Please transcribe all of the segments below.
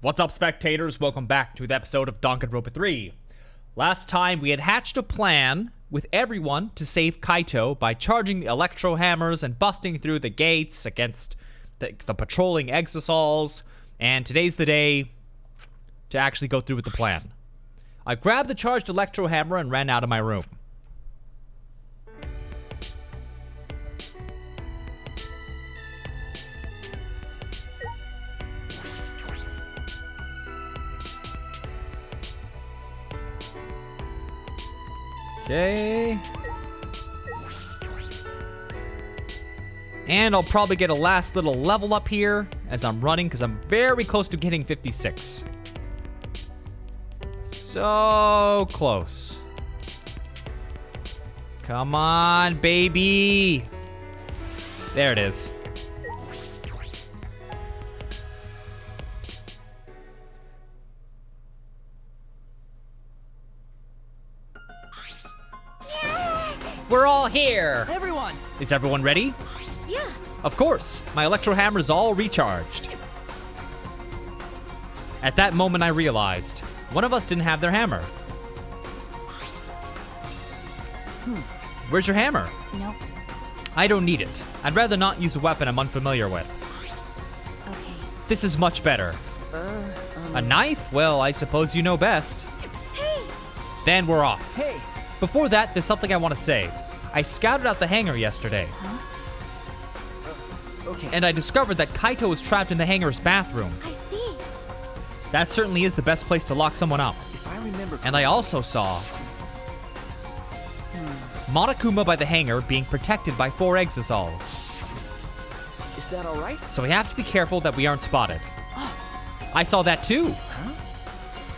What's up, spectators? Welcome back to the episode of Danganronpa 3. Last time, we had hatched a plan with everyone to save Kaito by charging the electro hammers and busting through the gates against the patrolling exosols, and today's the day to actually go through with the plan. I grabbed the charged electro hammer and ran out of my room. Okay. And I'll probably get a last little level up here as I'm running because I'm very close to hitting 56. So close. Come on, baby. There it is. We're all here! Everyone! Is everyone ready? Yeah. Of course! My electro hammer is all recharged. At that moment I realized, one of us didn't have their hammer. Where's your hammer? Nope. I don't need it. I'd rather not use a weapon I'm unfamiliar with. Okay. This is much better. A knife? Well, I suppose you know best. Hey! Then we're off. Hey! Before that, there's something I want to say. I scouted out the hangar yesterday. Okay. And I discovered that Kaito was trapped in the hangar's bathroom. I see. That certainly is the best place to lock someone up. If I remember And I also saw Monokuma by the hangar being protected by 4 exosols. is that alright? So we have to be careful that we aren't spotted. I saw that too.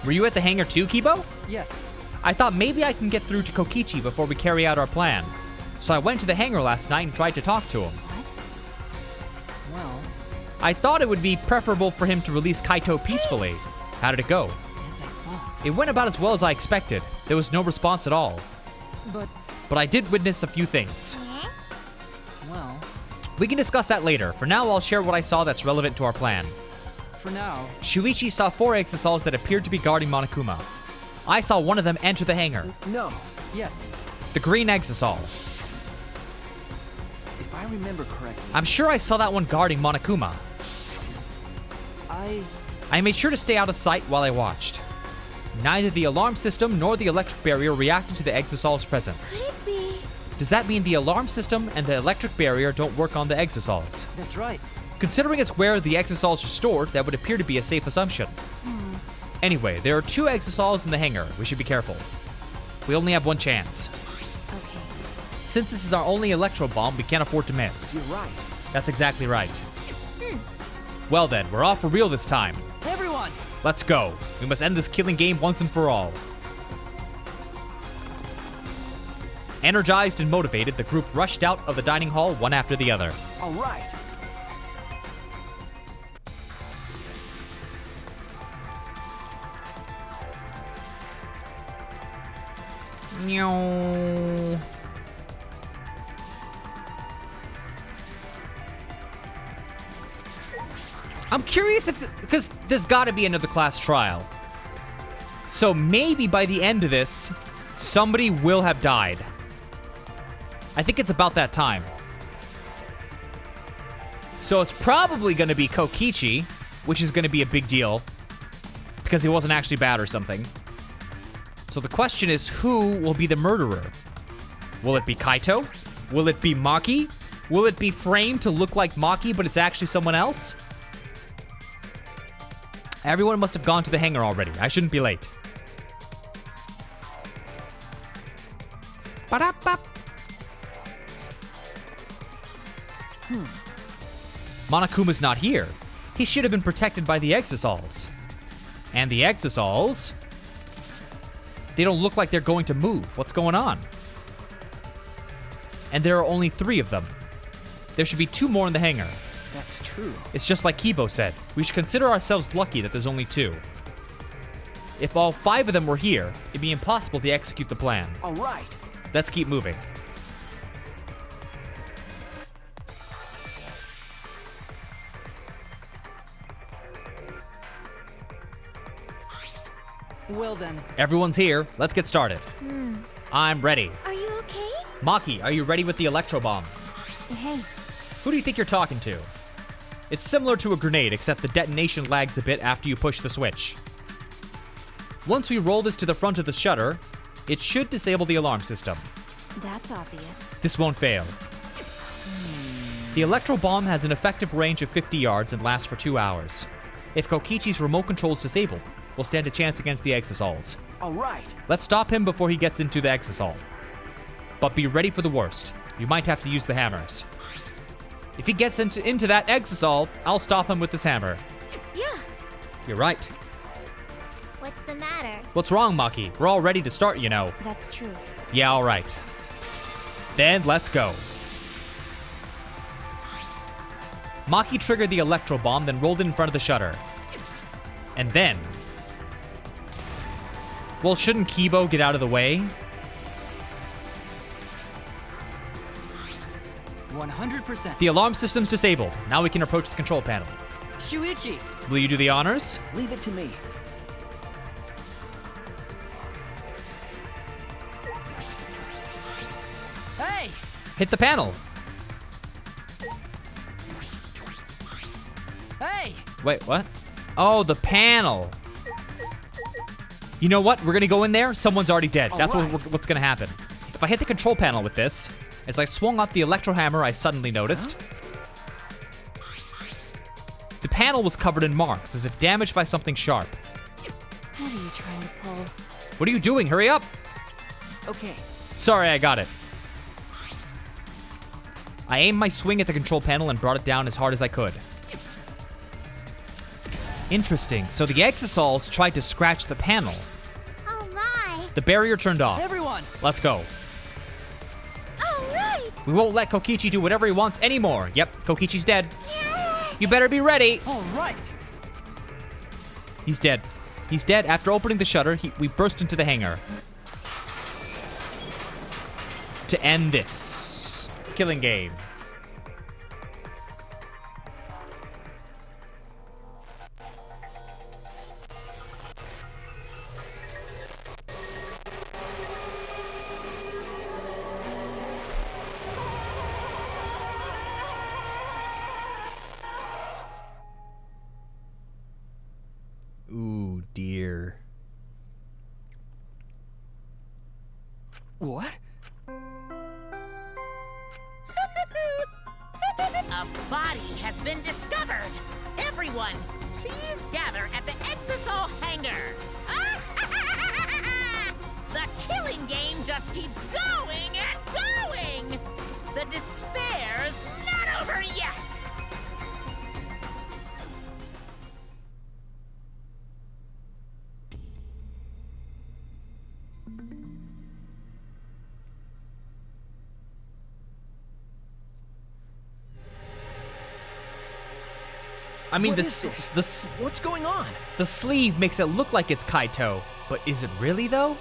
Were you at the hangar too, Kibo? Yes. I thought maybe I can get through to Kokichi before we carry out our plan. So I went to the hangar last night and tried to talk to him. What? Well, I thought it would be preferable for him to release Kaito peacefully. How did it go? as I thought. It went about as well as I expected. There was no response at all. But, But I did witness a few things. well, We can discuss that later. For now, I'll share what I saw that's relevant to our plan. for now, Shuichi saw 4 exosols that appeared to be guarding Monokuma. I saw one of them enter the hangar. no. Yes. The green exosol. If I remember correctly, I'm sure I saw that one guarding Monokuma. I made sure to stay out of sight while I watched. Neither the alarm system nor the electric barrier reacted to the exosol's presence. Could it be? Does that mean the alarm system and the electric barrier don't work on the exosols? That's right. Considering it's where the exosols are stored, that would appear to be a safe assumption. Anyway, there are 2 exosols in the hangar. We should be careful. We only have one chance. Okay. Since this is our only electro bomb, we can't afford to miss. You're right. That's exactly right. Well then, we're off for real this time. Everyone! Let's go. We must end this killing game once and for all. Energized and motivated, the group rushed out of the dining hall one after the other. Alright. Meow. I'm curious if, because there's gotta be another class trial. So maybe by the end of this, somebody will have died. I think it's about that time. So it's probably gonna be Kokichi, which is gonna be a big deal, because he wasn't actually bad or something. So the question is, who will be the murderer? Will it be Kaito? Will it be Maki? Will it be framed to look like Maki, but it's actually someone else? Everyone must have gone to the hangar already. I shouldn't be late. Ba-da-bop. Monokuma's not here. He should have been protected by the exosols. And the exosols... they don't look like they're going to move. What's going on? And there are only 3 of them. There should be 2 more in the hangar. That's true. It's just like Kibo said. We should consider ourselves lucky that there's only 2. If all 5 of them were here, it'd be impossible to execute the plan. Alright. Let's keep moving. Well then. Everyone's here. Let's get started. I'm ready. Are you okay? Maki, are you ready with the electro bomb? Hey. Who do you think you're talking to? It's similar to a grenade, except the detonation lags a bit after you push the switch. Once we roll this to the front of the shutter, it should disable the alarm system. That's obvious. This won't fail. The electro bomb has an effective range of 50 yards and lasts for 2 hours. If Kokichi's remote control is disabled, we'll stand a chance against the Exosols. All right. Let's stop him before he gets into the Exosol. But be ready for the worst. You might have to use the hammers. If he gets into that Exosol, I'll stop him with this hammer. Yeah. You're right. What's the matter? What's wrong, Maki? We're all ready to start, you know. That's true. Yeah, all right. Then let's go. Maki triggered the electro bomb, then rolled it in front of the shutter. And then... well, shouldn't Kibo get out of the way? 100%. The alarm system's disabled. Now we can approach the control panel. Shuichi! Will you do the honors? Leave it to me. Hey! Hit the panel. Hey! Wait, what? Oh, the panel. You know what? We're gonna go in there. Someone's already dead. That's what's gonna happen. If I hit the control panel with this, as I swung up the electro hammer, I suddenly noticed. The panel was covered in marks, as if damaged by something sharp. What are you trying to pull? What are you doing? Hurry up! Okay. Sorry, I got it. I aimed my swing at the control panel and brought it down as hard as I could. Interesting. So the Exosols tried to scratch the panel. Oh my! The barrier turned off. Everyone! Let's go. All right! We won't let Kokichi do whatever he wants anymore. Yep, Kokichi's dead. You better be ready. All right! He's dead. He's dead. After opening the shutter, we burst into the hangar. To end this killing game. Ooh, dear. What? A body has been discovered! Everyone, please gather at the Exosol hangar! The killing game just keeps going and going! The despair's not over yet! I mean, What is this? What's going on? The sleeve makes it look like it's Kaito, but is it really though?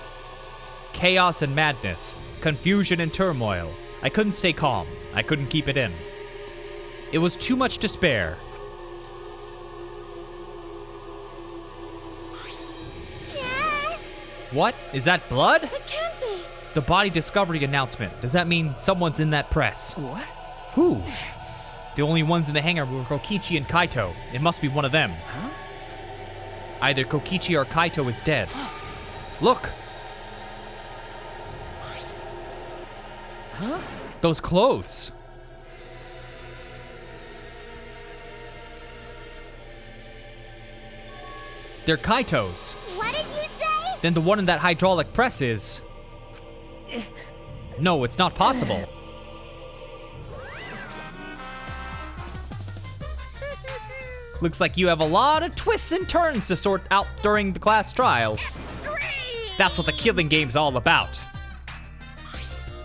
Chaos and madness, confusion and turmoil. I couldn't stay calm. I couldn't keep it in. It was too much despair. Yeah, What? Is that blood? it can't be. The body discovery announcement. Does that mean someone's in that press? What? Who? The only ones in the hangar were Kokichi and Kaito. It must be one of them. Huh? Either Kokichi or Kaito is dead. Look! Huh? Those clothes. They're Kaito's. What did you say? Then the one in that hydraulic press is... No, it's not possible. Looks like you have a lot of twists and turns to sort out during the class trial. Extreme! That's what the killing game's all about.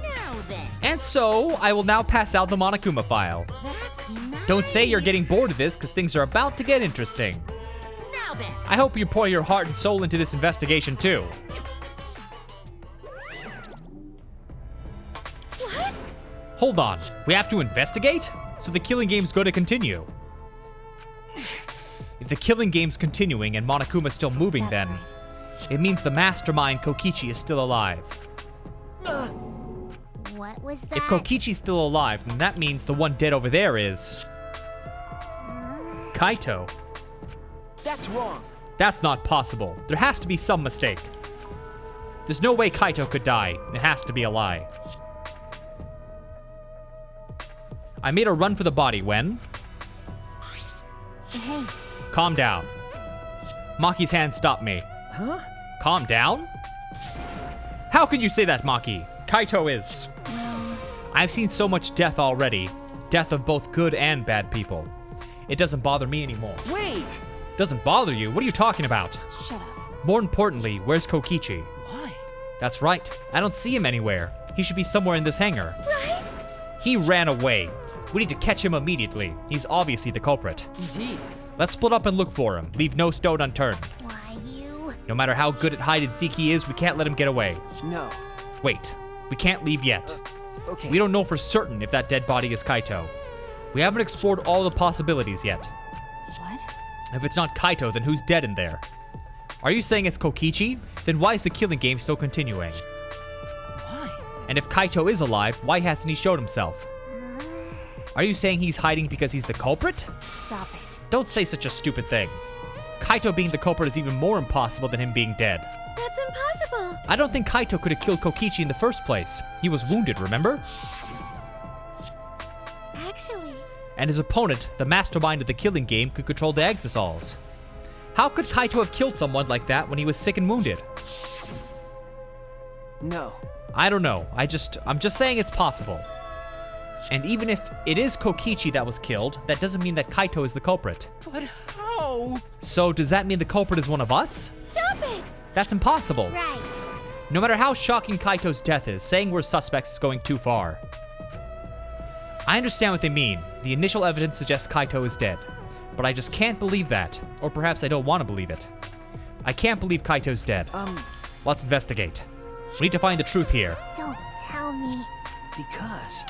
Now then, And so, I will now pass out the Monokuma file. that's nice. Don't say you're getting bored of this, because things are about to get interesting. Now then, I hope you pour your heart and soul into this investigation too. What? Hold on, we have to investigate? So the killing game's going to continue. If the killing game's continuing and Monokuma's still moving, That's then right. It means the mastermind Kokichi is still alive. What was that? If Kokichi's still alive, then that means the one dead over there is... Kaito. That's wrong. That's not possible. There has to be some mistake. There's no way Kaito could die. It has to be a lie. I made a run for the body when... Hey, Calm down. Maki's hand stopped me. Huh? Calm down? How can you say that, Maki? Kaito is... I've seen so much death already. Death of both good and bad people. It doesn't bother me anymore. Wait! Doesn't bother you? What are you talking about? shut up. More importantly, where's Kokichi? Why? That's right. I don't see him anywhere. He should be somewhere in this hangar. Right? He ran away. We need to catch him immediately. He's obviously the culprit. Indeed. Let's split up and look for him. Leave no stone unturned. Why you? No matter how good at hide and seek he is, we can't let him get away. No. Wait, we can't leave yet. Okay. We don't know for certain if that dead body is Kaito. We haven't explored all the possibilities yet. What? If it's not Kaito, then who's dead in there? Are you saying it's Kokichi? Then why is the killing game still continuing? Why? And if Kaito is alive, why hasn't he showed himself? Are you saying he's hiding because he's the culprit? Stop it. Don't say such a stupid thing. Kaito being the culprit is even more impossible than him being dead. That's impossible. I don't think Kaito could have killed Kokichi in the first place. He was wounded, remember? Actually, And his opponent, the mastermind of the killing game, could control the Exosols. How could Kaito have killed someone like that when he was sick and wounded? No. I don't know. I'm just saying it's possible. And even if it is Kokichi that was killed, that doesn't mean that Kaito is the culprit. But how? So does that mean the culprit is one of us? stop it. That's impossible. Right. No matter how shocking Kaito's death is, saying we're suspects is going too far. I understand what they mean. The initial evidence suggests Kaito is dead. But I just can't believe that. Or perhaps I don't want to believe it. I can't believe Kaito's dead. Let's investigate. We need to find the truth here. Don't tell me. Because.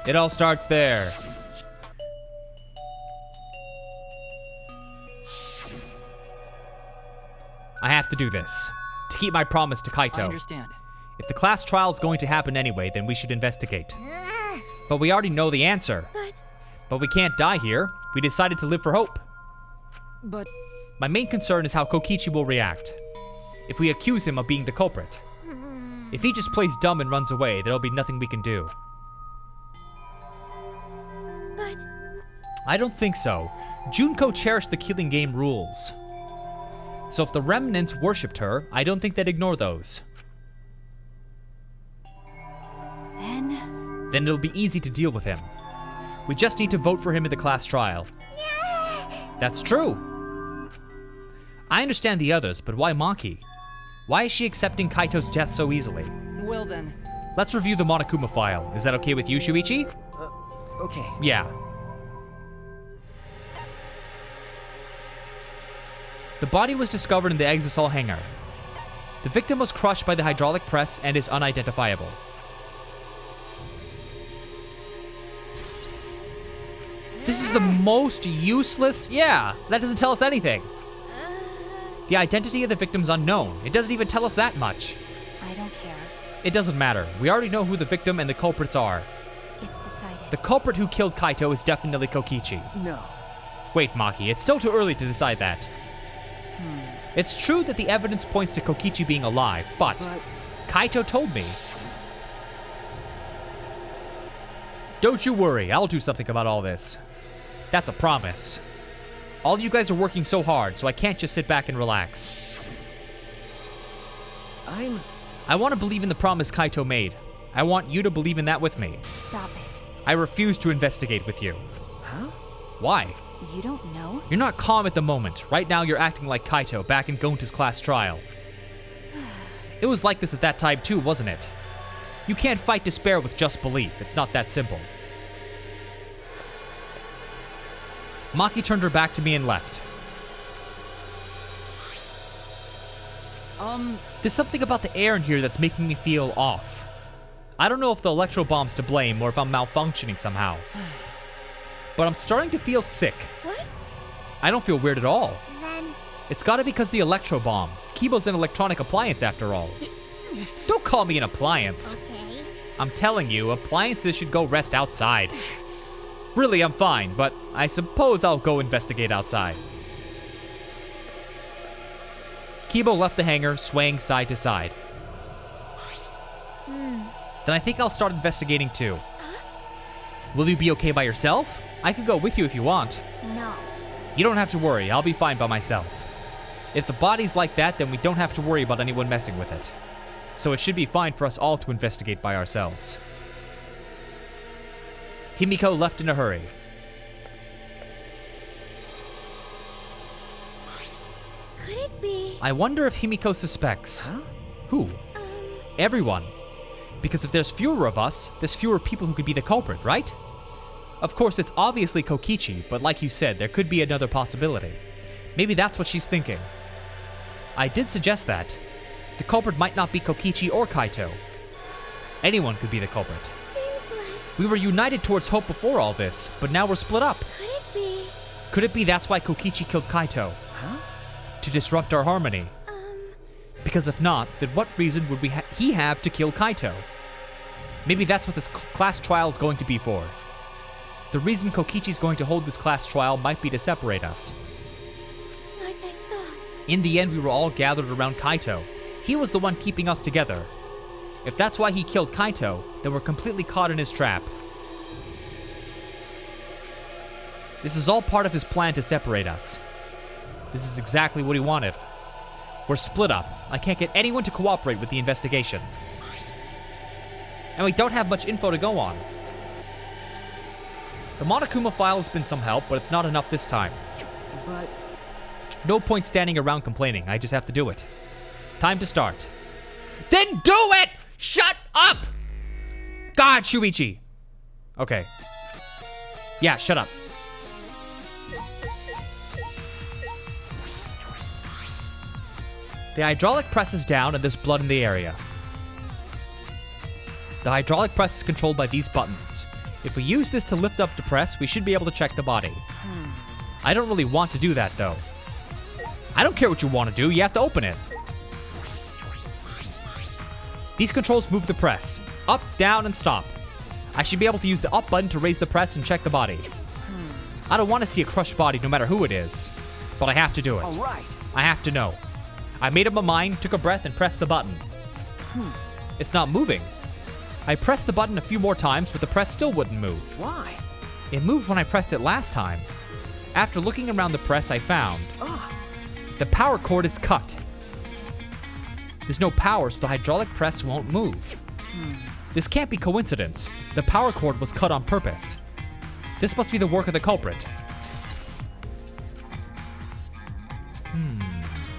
It all starts there. I have to do this. To keep my promise to I Kaito. understand. If the class trial is going to happen anyway, then we should investigate. But we already know the answer. But we can't die here. We decided to live for hope. But. My main concern is how Kokichi will react. If we accuse him of being the culprit. If he just plays dumb and runs away, there'll be nothing we can do. But I don't think so. Junko cherished the killing game rules. So if the remnants worshipped her, I don't think they'd ignore those. then, Then it'll be easy to deal with him. We just need to vote for him in the class trial. That's true. I understand the others, but why Maki? Why is she accepting Kaito's death so easily? Well then. Let's review the Monokuma file. Is that okay with you, Shuichi? Okay. Yeah. The body was discovered in the Exosol hangar. The victim was crushed by the hydraulic press and is unidentifiable. This is the most useless... Yeah, that doesn't tell us anything. The identity of the victim's unknown. It doesn't even tell us that much. I don't care. It doesn't matter. We already know who the victim and the culprits are. It's decided. The culprit who killed Kaito is definitely Kokichi. No. Wait, Maki, it's still too early to decide that. It's true that the evidence points to Kokichi being alive, but Kaito told me. Don't you worry, I'll do something about all this. That's a promise. All you guys are working so hard, so I can't just sit back and relax. I want to believe in the promise Kaito made. I want you to believe in that with me. Stop it. I refuse to investigate with you. Huh? Why? You don't know? You're not calm at the moment. Right now you're acting like Kaito back in Gonta's class trial. It was like this at that time too, wasn't it? You can't fight despair with just belief. It's not that simple. Maki turned her back to me and left. There's something about the air in here that's making me feel off. I don't know if the electro bomb's to blame or if I'm malfunctioning somehow. But I'm starting to feel sick. What? I don't feel weird at all. Then It's gotta be because the electro bomb. Kibo's an electronic appliance after all. Don't call me an appliance. Okay. I'm telling you, appliances should go rest outside. Really, I'm fine, but I suppose I'll go investigate outside. Kibo left the hangar, swaying side to side. Then I think I'll start investigating too. Will you be okay by yourself? I could go with you if you want. No. You don't have to worry, I'll be fine by myself. If the body's like that, then we don't have to worry about anyone messing with it. So it should be fine for us all to investigate by ourselves. Himiko left in a hurry. Could it be? I wonder if Himiko suspects. Huh? Who? Everyone. Because if there's fewer of us, there's fewer people who could be the culprit, right? Of course, it's obviously Kokichi, but like you said, there could be another possibility. Maybe that's what she's thinking. I did suggest that. The culprit might not be Kokichi or Kaito. Anyone could be the culprit. Seems like. We were united towards hope before all this, but now we're split up. Could it be? Could it be that's why Kokichi killed Kaito? Huh? To disrupt our harmony? Because if not, then what reason would he have to kill Kaito? Maybe that's what this class trial is going to be for. The reason Kokichi's going to hold this class trial might be to separate us. Like I thought. In the end, we were all gathered around Kaito. He was the one keeping us together. If that's why he killed Kaito, then we're completely caught in his trap. This is all part of his plan to separate us. This is exactly what he wanted. We're split up. I can't get anyone to cooperate with the investigation. And we don't have much info to go on. The Monokuma file has been some help, but it's not enough this time. But No point standing around complaining. I just have to do it. Time to start. Then do it! Shut up! God, Shuichi. Okay. Yeah, shut up. The hydraulic press is down and there's blood in the area. The hydraulic press is controlled by these buttons. If we use this to lift up the press, we should be able to check the body. I don't really want to do that though. I don't care what you want to do, you have to open it. These controls move the press. Up, down, and stop. I should be able to use the up button to raise the press and check the body. I don't want to see a crushed body no matter who it is. But I have to do it. all right. I have to know. I made up my mind, took a breath, and pressed the button. It's not moving. I pressed the button a few more times, but the press still wouldn't move. Why? It moved when I pressed it last time. After looking around the press, I found the power cord is cut. There's no power, so the hydraulic press won't move. This can't be coincidence. The power cord was cut on purpose. This must be the work of the culprit.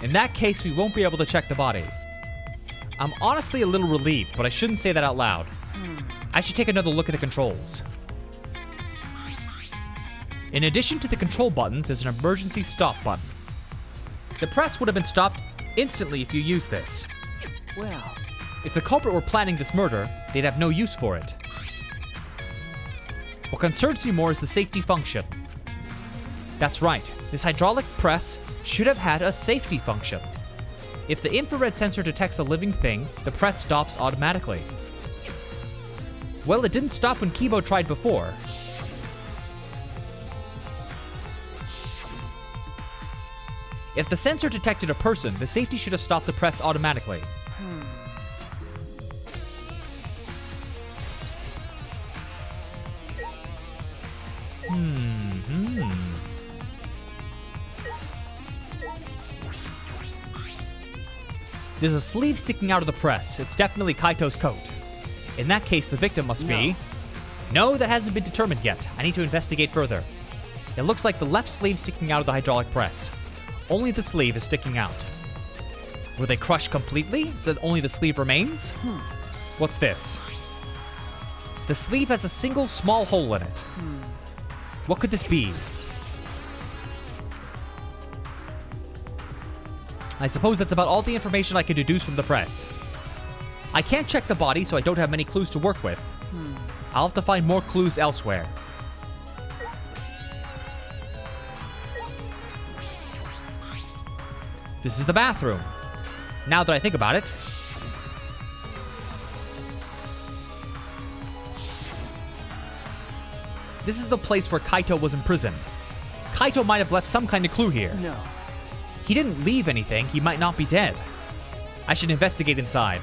In that case, we won't be able to check the body. I'm honestly a little relieved, but I shouldn't say that out loud. I should take another look at the controls. In addition to the control buttons, there's an emergency stop button. The press would have been stopped instantly if you used this. Well, If the culprit were planning this murder, they'd have no use for it. What concerns me more is the safety function. That's right, this hydraulic press should have had a safety function. If the infrared sensor detects a living thing, the press stops automatically. Well, it didn't stop when Kibo tried before. If the sensor detected a person, the safety should have stopped the press automatically. There's a sleeve sticking out of the press. It's definitely Kaito's coat. In that case, the victim must be... No, that hasn't been determined yet. I need to investigate further. It looks like the left sleeve sticking out of the hydraulic press. Only the sleeve is sticking out. Were they crushed completely so that only the sleeve remains? What's this? The sleeve has a single small hole in it. What could this be? I suppose that's about all the information I can deduce from the press. I can't check the body, so I don't have many clues to work with. I'll have to find more clues elsewhere. This is the bathroom. Now that I think about it. This is the place where Kaito was imprisoned. Kaito might have left some kind of clue here. No. He didn't leave anything. He might not be dead. I should investigate inside.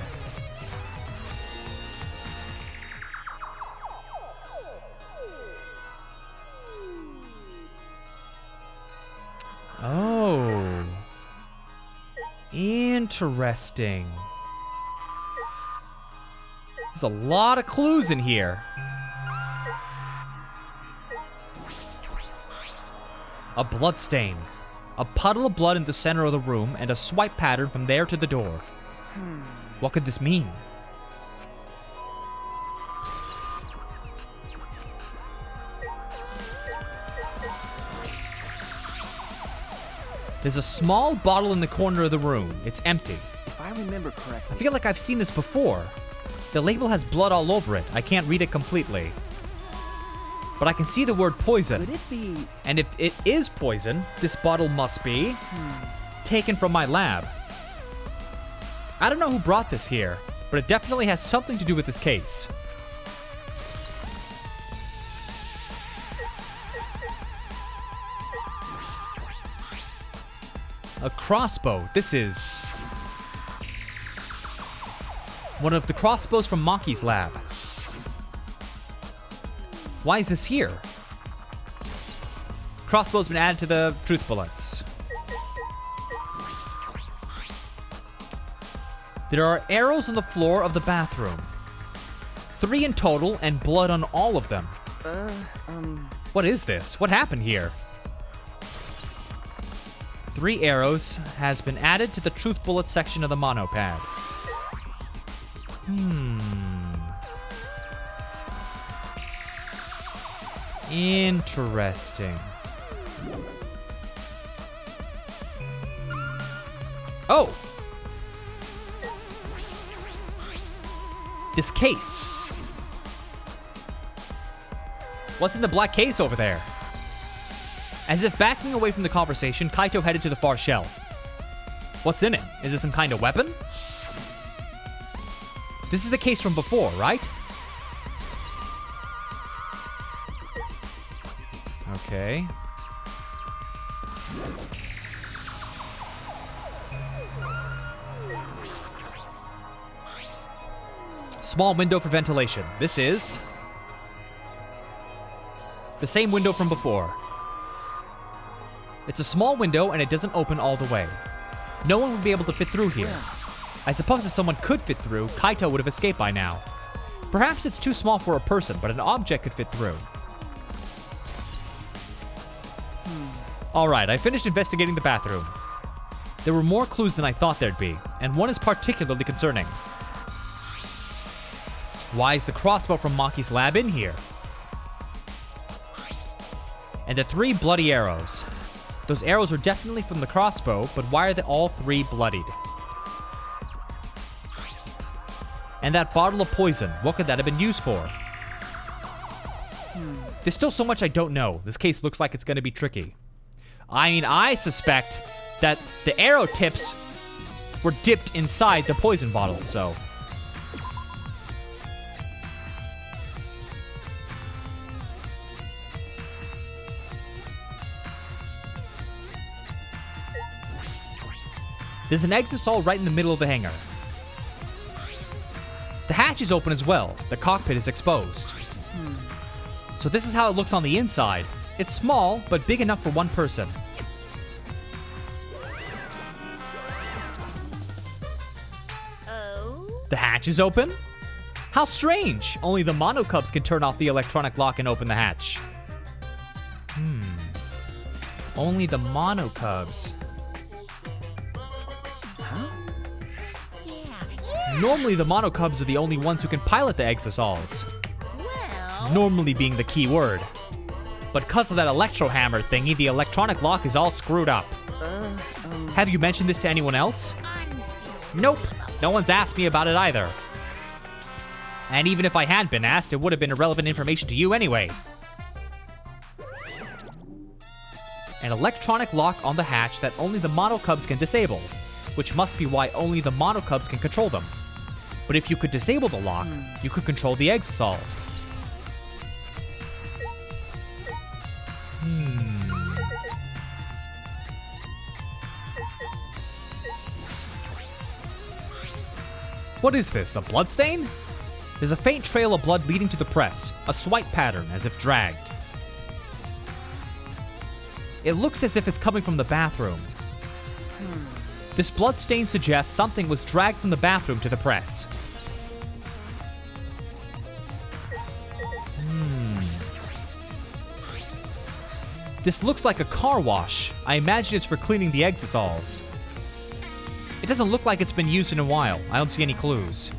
Oh. Interesting. There's a lot of clues in here. A blood stain. A puddle of blood in the center of the room, and a swipe pattern from there to the door. What could this mean? There's a small bottle in the corner of the room. It's empty. If I remember I correctly. feel like I've seen this before. The label has blood all over it. I can't read it completely. But I can see the word poison. Could it be? And if it is poison, this bottle must be taken from my lab. I don't know who brought this here, but it definitely has something to do with this case. A crossbow. This is one of the crossbows from Maki's lab. Why is this here? Crossbow's been added to the truth bullets. There are arrows on the floor of the bathroom. 3 in total, and blood on all of them. What is this? What happened here? 3 arrows has been added to the truth bullet section of the monopad. Interesting. Oh! This case. What's in the black case over there? As if backing away from the conversation, Kaito headed to the far shelf. What's in it? Is it some kind of weapon? This is the case from before, right? Okay. Small window for ventilation. This is the same window from before. It's a small window and it doesn't open all the way. No one would be able to fit through here. I suppose if someone could fit through, Kaito would have escaped by now. Perhaps it's too small for a person, but an object could fit through. Alright, I finished investigating the bathroom. There were more clues than I thought there'd be, and one is particularly concerning. Why is the crossbow from Maki's lab in here? And the 3 bloody arrows. Those arrows are definitely from the crossbow, but why are they all 3 bloodied? And that bottle of poison, what could that have been used for? There's still so much I don't know. This case looks like it's going to be tricky. I mean, I suspect that the arrow tips were dipped inside the poison bottle, so... There's an exisal right in the middle of the hangar. The hatch is open as well. The cockpit is exposed. So this is how it looks on the inside. It's small, but big enough for one person. Oh? The hatch is open? How strange! Only the Mono Cubs can turn off the electronic lock and open the hatch. Only the Mono Cubs. Yeah. Normally the Mono Cubs are the only ones who can pilot the exisals. Well, Normally being the key word. But because of that electro hammer thingy, the electronic lock is all screwed up. Have you mentioned this to anyone else? Nope. No one's asked me about it either. And even if I had been asked, it would have been irrelevant information to you anyway. an electronic lock on the hatch that only the monocubs can disable, which must be why only the monocubs can control them. But if you could disable the lock, you could control the exisal. What is this, a bloodstain? There's a faint trail of blood leading to the press, a swipe pattern as if dragged. It looks as if it's coming from the bathroom. This blood stain suggests something was dragged from the bathroom to the press. This looks like a car wash. I imagine it's for cleaning the exisals. It doesn't look like it's been used in a while. I don't see any clues.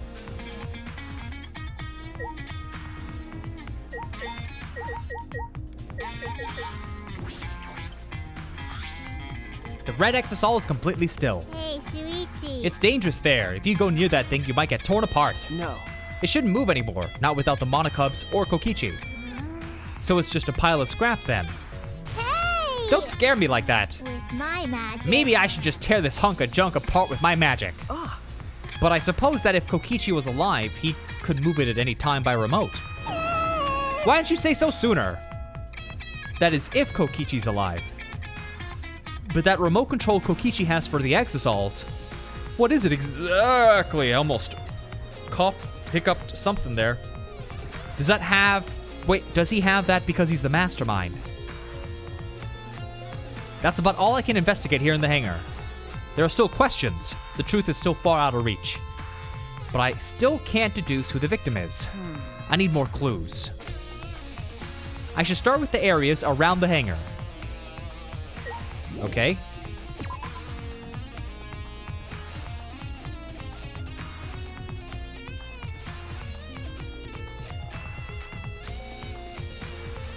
The red exisal is completely still. Hey, Shuichi. It's dangerous there. If you go near that thing, you might get torn apart. No. It shouldn't move anymore, not without the monocubs or Kokichi. So it's just a pile of scrap then. Hey! Don't scare me like that. With my magic. Maybe I should just tear this hunk of junk apart with my magic. Ah. But I suppose that if Kokichi was alive, he could move it at any time by remote. Why didn't you say so sooner? That is, if Kokichi's alive. But that remote control Kokichi has for the exisals, what is it exactly? I almost hiccuped something there. Does that have... Wait, does he have that because he's the mastermind? That's about all I can investigate here in the hangar. There are still questions. The truth is still far out of reach. But I still can't deduce who the victim is. I need more clues. I should start with the areas around the hangar. Okay.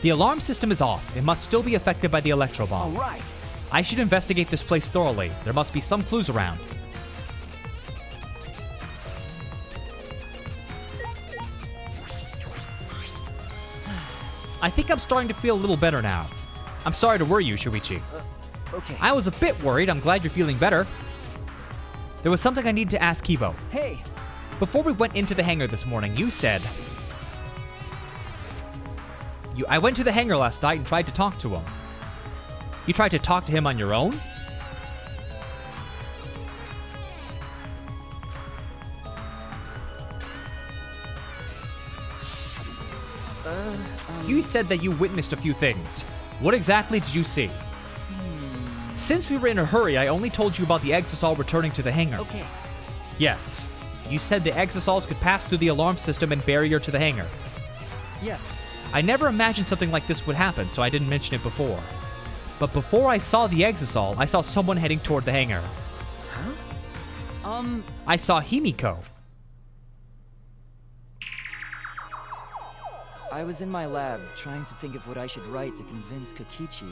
The alarm system is off. It must still be affected by the electro bomb. All right. I should investigate this place thoroughly. There must be some clues around. I think I'm starting to feel a little better now. I'm sorry to worry you, Shuichi. Okay. I was a bit worried. I'm glad you're feeling better. There was something I need to ask Kibo. Hey. Before we went into the hangar this morning, you said... I went to the hangar last night and tried to talk to him. You tried to talk to him on your own? You said that you witnessed a few things. What exactly did you see? Since we were in a hurry, I only told you about the exisal returning to the hangar. Okay. Yes. You said the exisals could pass through the alarm system and barrier to the hangar. Yes. I never imagined something like this would happen, so I didn't mention it before. But before I saw the exisal, I saw someone heading toward the hangar. Huh? I saw Himiko. I was in my lab trying to think of what I should write to convince Kokichi.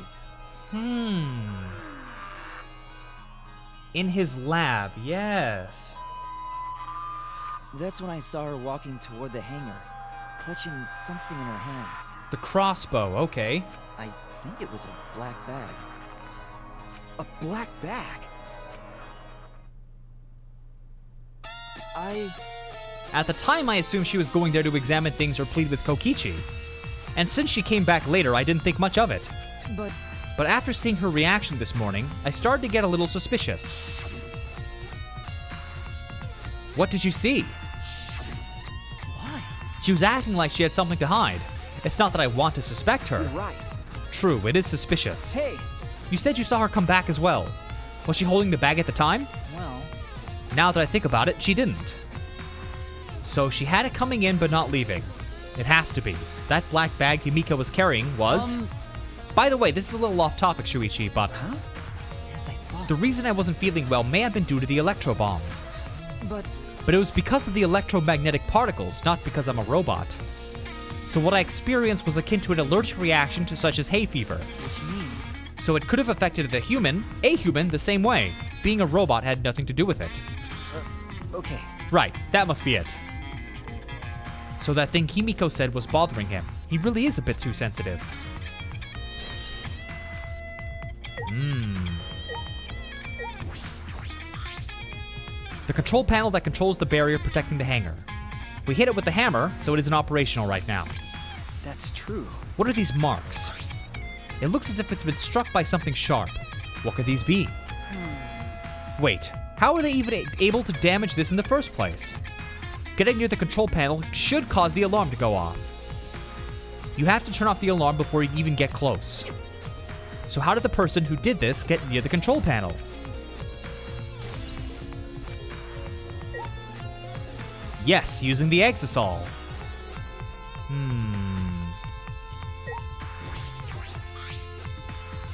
In his lab, yes. That's when I saw her walking toward the hangar, clutching something in her hands. The crossbow, okay. I think it was a black bag. A black bag? At the time, I assumed she was going there to examine things or plead with Kokichi. And since she came back later, I didn't think much of it. But after seeing her reaction this morning, I started to get a little suspicious. What did you see? Why? She was acting like she had something to hide. It's not that I want to suspect her. You're right. True, it is suspicious. Hey! You said you saw her come back as well. Was she holding the bag at the time? Well... Now that I think about it, she didn't. So she had it coming in but not leaving. It has to be. That black bag Himiko was carrying was... By the way, this is a little off topic, Shuichi, but... Huh? Yes, I thought... The reason I wasn't feeling well may have been due to the electro bomb. But it was because of the electromagnetic particles, not because I'm a robot. So what I experienced was akin to an allergic reaction to such as hay fever. which means... So it could have affected a human, the same way. Being a robot had nothing to do with it. Okay. Right, that must be it. So that thing Himiko said was bothering him. He really is a bit too sensitive. The control panel that controls the barrier protecting the hangar. We hit it with the hammer, so it isn't operational right now. That's true. What are these marks? It looks as if it's been struck by something sharp. What could these be? Wait, how are they even able to damage this in the first place? Getting near the control panel should cause the alarm to go off. You have to turn off the alarm before you even get close. So how did the person who did this get near the control panel? Yes, using the exisol.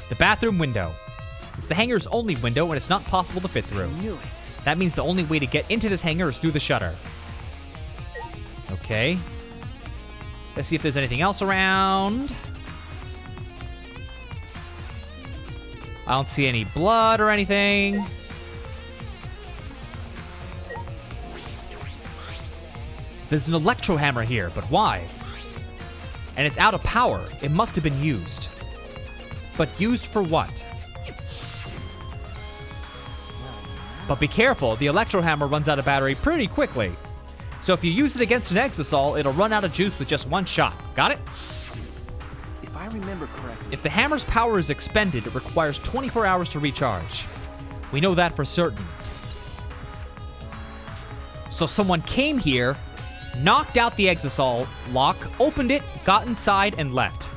The bathroom window. It's the hangar's only window and it's not possible to fit through. Knew it. That means the only way to get into this hangar is through the shutter. Okay. Let's see if there's anything else around. I don't see any blood or anything. There's an electro hammer here, but why? And it's out of power. It must have been used. But used for what? But be careful, the electro hammer runs out of battery pretty quickly. So if you use it against an exisol, it'll run out of juice with just one shot. Got it? If I remember correctly. If the hammer's power is expended, it requires 24 hours to recharge. We know that for certain. So someone came here, knocked out the exisol lock, opened it, got inside, and left.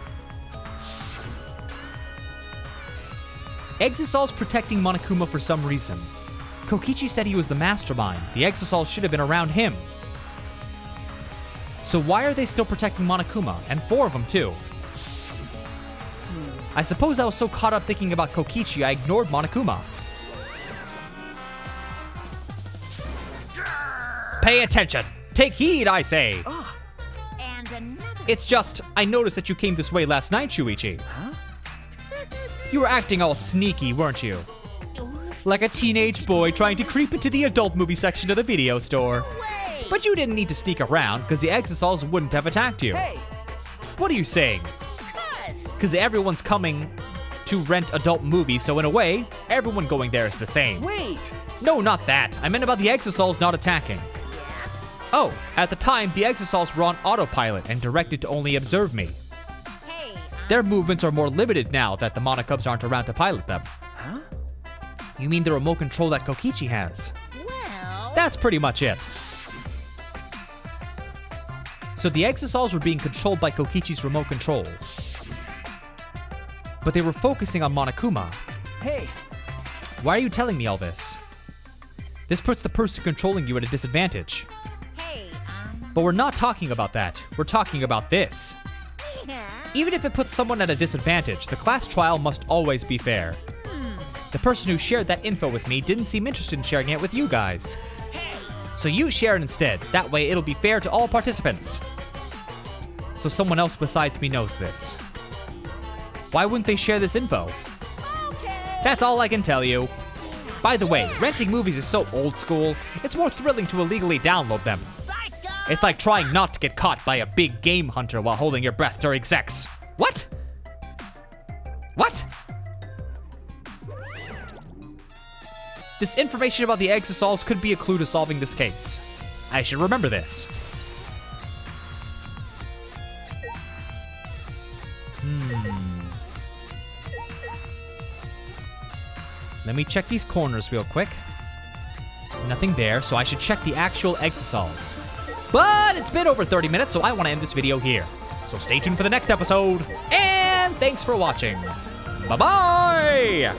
Exisol's protecting Monokuma for some reason. Kokichi said he was the mastermind. The exisol should have been around him. So why are they still protecting Monokuma? And 4 of them too. I suppose I was so caught up thinking about Kokichi I ignored Monokuma. Pay attention! Take heed, I say! And another. It's just, I noticed that you came this way last night, Shuichi. You were acting all sneaky, weren't you? Like a teenage boy trying to creep into the adult movie section of the video store. Way. But you didn't need to sneak around, because the exisols wouldn't have attacked you. Hey! What are you saying? Because everyone's coming to rent adult movies, so in a way, everyone going there is the same. Wait! No, not that. I meant about the exisols not attacking. Oh, at the time, the exisols were on autopilot and directed to only observe me. Hey, Their movements are more limited now that the Monokubs aren't around to pilot them. Huh? You mean the remote control that Kokichi has? well. That's pretty much it. So the exisols were being controlled by Kokichi's remote control. But they were focusing on Monokuma. Hey! Why are you telling me all this? This puts the person controlling you at a disadvantage. Hey, But we're not talking about that. We're talking about this. yeah. Even if it puts someone at a disadvantage, the class trial must always be fair. The person who shared that info with me didn't seem interested in sharing it with you guys. So you share it instead. That way it'll be fair to all participants. So someone else besides me knows this. Why wouldn't they share this info? Okay. That's all I can tell you. By the way, renting movies is so old school, it's more thrilling to illegally download them. Psycho. It's like trying not to get caught by a big game hunter while holding your breath during sex. What? What? This information about the exisols could be a clue to solving this case. I should remember this. Let me check these corners real quick. Nothing there, so I should check the actual exisols. But it's been over 30 minutes, so I want to end this video here. So stay tuned for the next episode, and thanks for watching. Bye-bye!